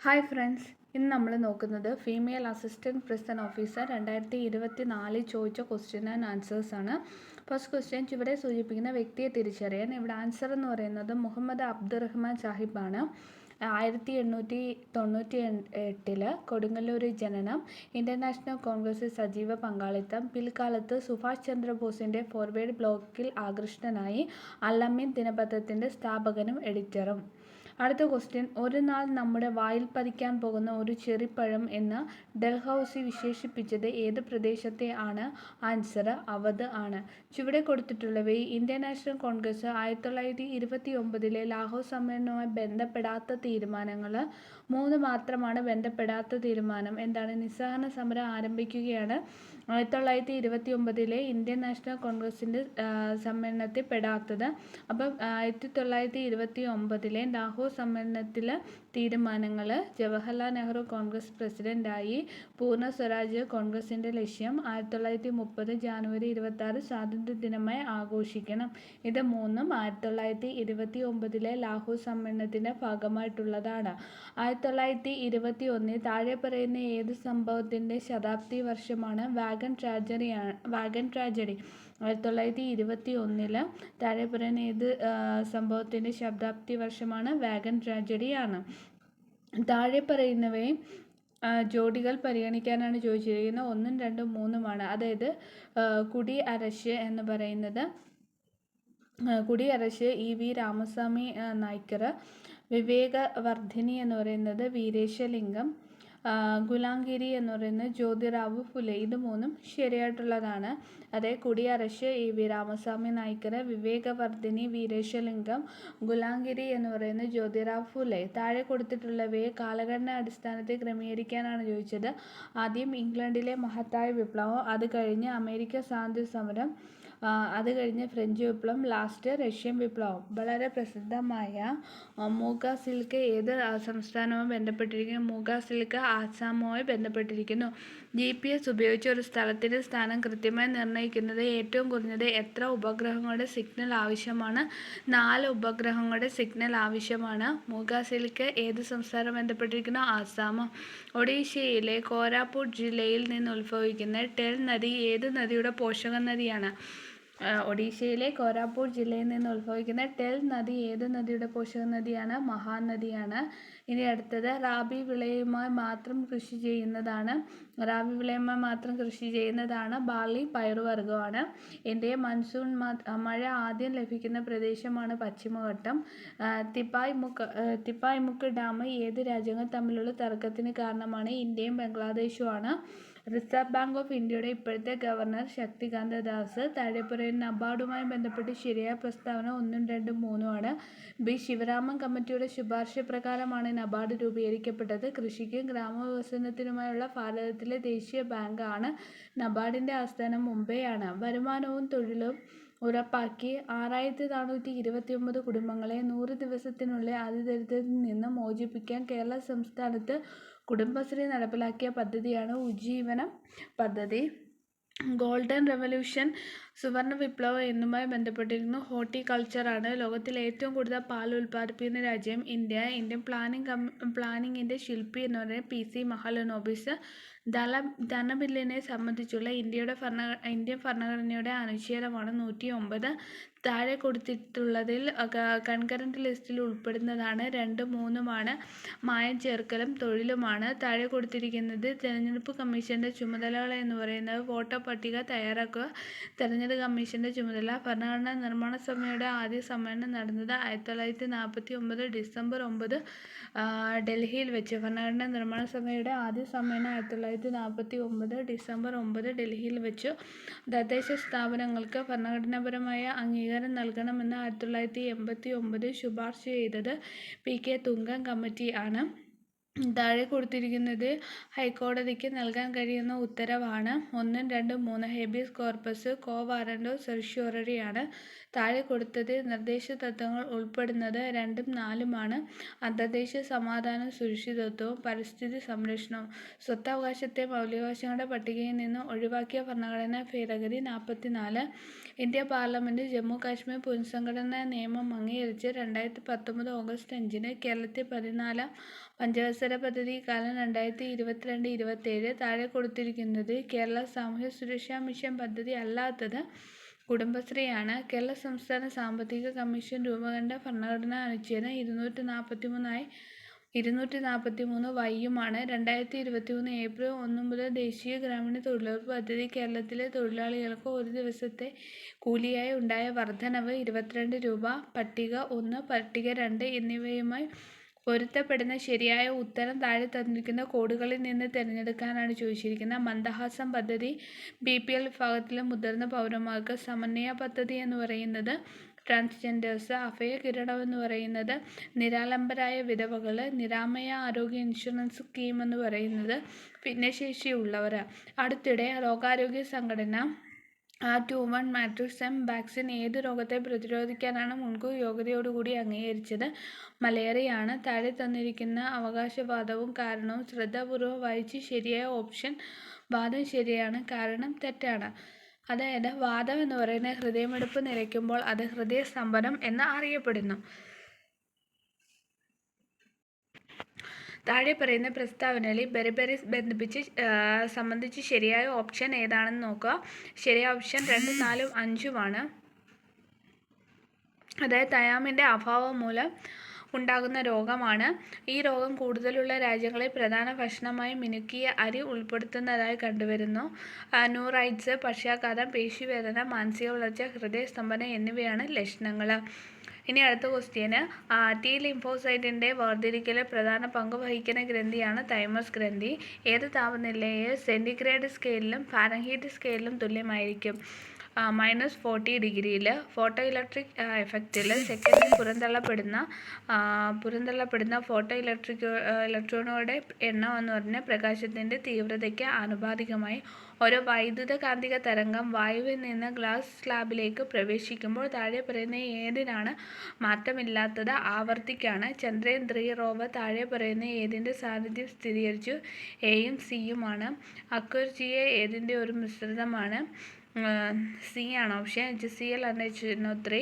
Hi friends, ഇന്ന് നമ്മൾ നോക്കുന്നത് ഫീമെയിൽ അസിസ്റ്റൻറ്റ് പ്രിസൺ ഓഫീസർ 2024 ചോദിച്ച ക്വസ്റ്റ്യൻ ആൻഡ് ആൻസേഴ്സ് ആണ്. ഫസ്റ്റ് ക്വസ്റ്റ്യൻ, ചുവടെ സൂചിപ്പിക്കുന്ന വ്യക്തിയെ തിരിച്ചറിയാൻ. ഇവിടെ ആൻസർ എന്ന് പറയുന്നത് മുഹമ്മദ് അബ്ദുറഹ്മാൻ സാഹിബാണ്. 1898 കൊടുങ്ങല്ലൂർ ജനനം, ഇന്റർനാഷണൽ കോൺഗ്രസിൽ സജീവ പങ്കാളിത്തം, പിൽക്കാലത്ത് സുഭാഷ് ചന്ദ്രബോസിന്റെ ഫോർവേഡ് ബ്ലോക്കിൽ ആകൃഷ്ടനായി, അൽ-അമീൻ ദിനപത്രത്തിന്റെ സ്ഥാപകനും എഡിറ്ററും. അടുത്ത ക്വസ്റ്റ്യൻ, ഒരു നാൾ നമ്മുടെ വായിൽ പതിക്കാൻ പോകുന്ന ഒരു ചെറിപ്പഴം എന്ന് ഡൽഹൌസി വിശേഷിപ്പിച്ചത് ഏത് പ്രദേശത്തെ ആണ്? ആൻസർ അവധ് ആണ്. ചുവടെ കൊടുത്തിട്ടുള്ളവയിൽ ഇന്ത്യൻ നാഷണൽ കോൺഗ്രസ് 1929 ലാഹോർ സമ്മേളനവുമായി ബന്ധപ്പെടാത്ത തീരുമാനങ്ങൾ 3 മാത്രമാണ്. ബന്ധപ്പെടാത്ത തീരുമാനം എന്താണ്? നിസ്സഹകരണ സമരം ആരംഭിക്കുകയാണ് 1929 ഇന്ത്യൻ നാഷണൽ കോൺഗ്രസിൻ്റെ സമ്മേളനത്തിൽ പെടാത്തത്. അപ്പം 1929 ലാഹോർ സമ്മേളനത്തിൽ തീരുമാനങ്ങൾ: ജവഹർലാൽ നെഹ്റു കോൺഗ്രസ് പ്രസിഡന്റായി, പൂർണ്ണ സ്വരാജ് കോൺഗ്രസിൻ്റെ ലക്ഷ്യം, 1930 ജാനുവരി 26 സ്വാതന്ത്ര്യദിനമായി ആഘോഷിക്കണം. ഇത് മൂന്നും 1929 ലാഹോർ സമ്മേളനത്തിൻ്റെ ഭാഗമായിട്ടുള്ളതാണ്. 1921 താഴെ പറയുന്ന ഏത് സംഭവത്തിൻ്റെ ശതാബ്ദി വർഷമാണ്? Wagon tragedy. 1921 താഴെ പറയുന്ന ഏത് സംഭവത്തിൻ്റെ ശതാബ്ദി വർഷമാണ്? വാഗൺ ട്രാജഡിയാണ്. താഴെ പറയുന്നവയെ ജോഡികൾ പരിഗണിക്കാനാണ് ചോദിച്ചിരിക്കുന്നത്. 1, 2, 3 അതായത് കുടി അരശ് എന്ന് പറയുന്നത് EV രാമസ്വാമി നായ്ക്കർ, വിവേകവർദ്ധിനി എന്ന് പറയുന്നത് വീരേശലിംഗം, ഗുലാംഗിരി എന്ന് പറയുന്നത് ജ്യോതിറാവു ഫുലെ. ഇത് മൂന്നും ശരിയായിട്ടുള്ളതാണ്. അതായത് കുടി അരശ് EV രാമസ്വാമി നായ്ക്കർ, വിവേകവർദ്ധിനി വീരേശലിംഗം, ഗുലാംഗിരി എന്ന് പറയുന്നത് ജ്യോതിറാവു ഫുലെ. താഴെ കൊടുത്തിട്ടുള്ളവയെ കാലഘട്ട അടിസ്ഥാനത്തിൽ ക്രമീകരിക്കാനാണ് ചോദിച്ചത്. ആദ്യം ഇംഗ്ലണ്ടിലെ മഹത്തായ വിപ്ലവം, അത് കഴിഞ്ഞ് അമേരിക്ക സ്വാതന്ത്ര്യ സമരം, അത് കഴിഞ്ഞ് ഫ്രഞ്ച് വിപ്ലവം, ലാസ്റ്റ് റഷ്യൻ വിപ്ലവം. വളരെ പ്രസിദ്ധമായ മൂഗ സിൽക്ക് ഏത് സംസ്ഥാനവുമായി ബന്ധപ്പെട്ടിരിക്കുന്നു? മൂഗ സിൽക്ക് ആസാമുമായി ബന്ധപ്പെട്ടിരിക്കുന്നു. GPS ഉപയോഗിച്ച് ഒരു സ്ഥലത്തിൻ്റെ സ്ഥാനം കൃത്യമായി നിർണ്ണയിക്കുന്നത് ഏറ്റവും കുറഞ്ഞത് എത്ര ഉപഗ്രഹങ്ങളുടെ സിഗ്നൽ ആവശ്യമാണ്? 4 ഉപഗ്രഹങ്ങളുടെ സിഗ്നൽ ആവശ്യമാണ്. മൂഗ സിൽക്ക് ഏത് സംസ്ഥാനം ബന്ധപ്പെട്ടിരിക്കുന്നു? ആസാം. ഒഡീഷയിലെ കോരാപുട്ട് ജില്ലയിൽ നിന്ന് ഉത്ഭവിക്കുന്ന ടെൽ നദി ഏത് നദിയുടെ പോഷക നദിയാണ്? ഒഡീഷയിലെ കോരാപുട്ട് ജില്ലയിൽ നിന്ന് ഉത്ഭവിക്കുന്ന ടെൽ നദി ഏത് നദിയുടെ പോഷക നദിയാണ്? മഹാനദിയാണ്. ഇനി അടുത്തത്, റാബി വിളയുമായി മാത്രം കൃഷി ചെയ്യുന്നതാണ് ബാർലി, പയറുവർഗ്ഗമാണ്. ഇന്ത്യയെ മൺസൂൺ മഴ ആദ്യം ലഭിക്കുന്ന പ്രദേശമാണ് പശ്ചിമഘട്ടം. തിപ്പായ് മുക്ക് ഡാം ഏത് രാജ്യങ്ങൾ തമ്മിലുള്ള തർക്കത്തിന് കാരണമാണ്? ഇന്ത്യയും ബംഗ്ലാദേശുമാണ്. റിസർവ് ബാങ്ക് ഓഫ് ഇന്ത്യയുടെ ഇപ്പോഴത്തെ ഗവർണർ ശക്തികാന്ത ദാസ്. താഴെ പറയുന്ന നബാർഡുമായി ബന്ധപ്പെട്ട് ശരിയായ പ്രസ്താവന 1, 2, 3 ബി. ശിവരാമൻ കമ്മിറ്റിയുടെ ശുപാർശ പ്രകാരമാണ് നബാർഡ് രൂപീകരിക്കപ്പെട്ടത്. കൃഷിക്കും ഗ്രാമവികസനത്തിനുമായുള്ള ഭാരതത്തിലെ ദേശീയ ബാങ്ക് ആണ്. നബാർഡിൻ്റെ ആസ്ഥാനം മുംബൈയാണ്. വരുമാനവും തൊഴിലും ഉറപ്പാക്കി 6429 കുടുംബങ്ങളെ 100 ദിവസത്തിനുള്ളിൽ അതിദരിദ്രതയിൽ നിന്ന് മോചിപ്പിക്കാൻ കേരള സംസ്ഥാനത്ത് കുടുംബശ്രീ നടപ്പിലാക്കിയ പദ്ധതിയാണ് ഉജ്ജീവനം പദ്ധതി. ഗോൾഡൻ റെവല്യൂഷൻ, സുവർണ വിപ്ലവം എന്നുമായി ബന്ധപ്പെട്ടിരിക്കുന്നു ഹോർട്ടികൾച്ചറാണ്. ലോകത്തിലെ ഏറ്റവും കൂടുതൽ പാൽ ഉൽപ്പാദിപ്പിക്കുന്ന രാജ്യം ഇന്ത്യ. ഇന്ത്യൻ പ്ലാനിങ്ങിൻ്റെ ശില്പി എന്ന് പറയുന്നത് PC മഹലനോബിസ്. ധനബില്ലിനെ സംബന്ധിച്ചുള്ള ഇന്ത്യൻ ഭരണഘടനയുടെ അനുച്ഛേദമാണ് 109. താഴെ കൊടുത്തിട്ടുള്ളതിൽ കൺകറന്റ് ലിസ്റ്റിൽ ഉൾപ്പെടുന്നതാണ് 2, 3 മായം ചേർക്കലും തൊഴിലുമാണ്. താഴെ കൊടുത്തിരിക്കുന്നത് തെരഞ്ഞെടുപ്പ് കമ്മീഷന്റെ ചുമതലകൾ എന്ന് പറയുന്നത് വോട്ടർ പട്ടിക തയ്യാറാക്കുക. തെരഞ്ഞെടുപ്പ് കമ്മീഷന്റെ ചുമതല. ഭരണഘടനാ നിർമ്മാണ സഭയുടെ ആദ്യ സമ്മേളനം നടന്നത് 1949 ഡിസംബർ 9 ഡൽഹിയിൽ വെച്ച്. ഭരണഘടനാ നിർമ്മാണ സഭയുടെ ആദ്യ സമ്മേളനം 1949 ഡിസംബർ 9 ഡൽഹിയിൽ വെച്ചു. തദ്ദേശ സ്ഥാപനങ്ങൾക്ക് ഭരണഘടനാപരമായ അംഗീകാരം നൽകണമെന്ന് 1989 ശുപാർശ ചെയ്തത് PK തുംഗൻ കമ്മിറ്റി ആണ്. താഴെ കൊടുത്തിരിക്കുന്നത് ഹൈക്കോടതിക്ക് നൽകാൻ കഴിയുന്ന ഉത്തരവാണ്. 1, 2, 3 ഹേബിയസ് കോർപ്പസ്, കോ വാറന്റോ സെർഷ്യോറിയാണ്. താഴെ കൊടുത്തത് നിർദ്ദേശ തത്വങ്ങൾ ഉൾപ്പെടുന്നത് 2, 4 അന്തർദേശീയ സമാധാനവും സുരക്ഷിതത്വവും പരിസ്ഥിതി സംരക്ഷണവും. സ്വത്തവകാശത്തെ മൗലികാവകാശങ്ങളുടെ പട്ടികയിൽ നിന്ന് ഒഴിവാക്കിയ ഭരണഘടനാ ഭേദഗതി 44. ഇന്ത്യ പാർലമെന്റ് ജമ്മു കാശ്മീർ പുനഃസംഘടനാ നിയമം അംഗീകരിച്ച് 2019 ഓഗസ്റ്റ് 5 കേരളത്തിൽ 14 പഞ്ചവത്സര വികസന പദ്ധതി കാലം 2022-27. താഴെ കൊടുത്തിരിക്കുന്നത് കേരള സാമൂഹ്യ സുരക്ഷാ മിഷൻ പദ്ധതി അല്ലാത്തത് കുടുംബശ്രീയാണ്. കേരള സംസ്ഥാന സാമ്പത്തിക കമ്മീഷൻ രൂപകണ്ട ഭരണഘടനാ അനുച്ഛേദം 243 വൈയുമാണ്. 2023 ഏപ്രിൽ 1 മുതൽ ദേശീയ ഗ്രാമീണ തൊഴിലുറപ്പ് പദ്ധതി കേരളത്തിലെ തൊഴിലാളികൾക്ക് ഒരു ദിവസത്തെ കൂലിയായി ഉണ്ടായ വർധനവ് 22 രൂപ. പട്ടിക 1, പട്ടിക 2 എന്നിവയുമായി പൊരുത്തപ്പെടുന്ന ശരിയായ ഉത്തരം താഴെ തന്നിരിക്കുന്ന കോഡുകളിൽ നിന്ന് തിരഞ്ഞെടുക്കാനാണ് ചോദിച്ചിരിക്കുന്നത്. മന്ദഹാസം പദ്ധതി BPL വിഭാഗത്തിലെ മുതിർന്ന പൗരന്മാർക്ക്. സമന്വയ പദ്ധതി എന്ന് പറയുന്നത് ട്രാൻസ്ജെൻഡേഴ്സ്. അഭയകിരണം എന്ന് പറയുന്നത് നിരാലംബരായ വിധവകൾ. നിരാമയ ആരോഗ്യ ഇൻഷുറൻസ് സ്കീം എന്ന് പറയുന്നത് ഭിന്നശേഷിയുള്ളവർ. അടുത്തിടെ ലോകാരോഗ്യ സംഘടന R21 മാട്രിക്സ് M വാക്സിൻ ഏത് രോഗത്തെ പ്രതിരോധിക്കാനാണ് മുൻകൂർ യോഗ്യതയോടുകൂടി അംഗീകരിച്ചത്? മലേറിയയാണ്. താഴെ തന്നിരിക്കുന്ന അവകാശവാദവും കാരണവും ശ്രദ്ധാപൂർവം വായിച്ച് ശരിയായ ഓപ്ഷൻ വാദം ശരിയാണ്, കാരണം തെറ്റാണ്. അതായത് വാദം എന്ന് പറയുന്നത് ഹൃദയമിടിപ്പ് നിലയ്ക്കുമ്പോൾ അത് ഹൃദയസ്തംഭനം എന്ന് അറിയപ്പെടുന്നു. താഴെ പറയുന്ന പ്രസ്താവനകളിൽ ബെറിബെറിസ് സംബന്ധിച്ച് ശരിയായ ഓപ്ഷൻ ഏതാണെന്ന് നോക്കുക. ശരിയായ ഓപ്ഷൻ 2, 4, 5 അതായത് തയാമിൻ്റെ അഭാവം മൂലം ഉണ്ടാകുന്ന രോഗമാണ്. ഈ രോഗം കൂടുതലുള്ള രാജ്യങ്ങളിൽ പ്രധാന ഭക്ഷണമായി മിനുക്കിയ അരി ഉൾപ്പെടുത്തുന്നതായി കണ്ടുവരുന്നു. ന്യൂറൈറ്റ്സ്, പക്ഷാഘാതം, പേശിവേദന, മാനസിക വളർച്ച, ഹൃദയസ്തംഭനം എന്നിവയാണ് ലക്ഷണങ്ങൾ. ഇനി അടുത്ത ക്വസ്റ്റ്യന്, T ലിംഫോസൈറ്റിൻ്റെ വേർതിരിക്കലിൽ പ്രധാന പങ്ക് വഹിക്കുന്ന ഗ്രന്ഥിയാണ് തൈമസ് ഗ്രന്ഥി. ഏത് താപനിലയിൽ സെൻറ്റിഗ്രേഡ് സ്കെയിലിലും ഫാരൻഹീറ്റ് സ്കെയിലിലും തുല്യമായിരിക്കും? -40 ഡിഗ്രിയിൽ. ഫോട്ടോ ഇലക്ട്രിക് എഫക്റ്റിൽ സെക്കൻഡിൽ പുറന്തള്ളപ്പെടുന്ന ഫോട്ടോ ഇലക്ട്രോണുകളുടെ എണ്ണം എന്ന് പറഞ്ഞാൽ പ്രകാശത്തിൻ്റെ തീവ്രതയ്ക്ക് ആനുപാതികമായി ഓരോ വൈദ്യുത കാന്തിക തരംഗം വായുവിൽ നിന്ന് ഗ്ലാസ് സ്ലാബിലേക്ക് പ്രവേശിക്കുമ്പോൾ താഴെ പറയുന്ന ഏതിനാണ് മാറ്റമില്ലാത്തത്? ആവർത്തിക്കാണ്. ചന്ദ്രയാൻ 3 റോവർ താഴെ പറയുന്ന ഏതിൻ്റെ സാന്നിധ്യം സ്ഥിരീകരിച്ചു? Aയും Cയുമാണ്. അക്വരിയ ഏതിൻ്റെ ഒരു മിശ്രിതമാണ്? C ആണ് ഓപ്ഷൻ. HCl and HNO3.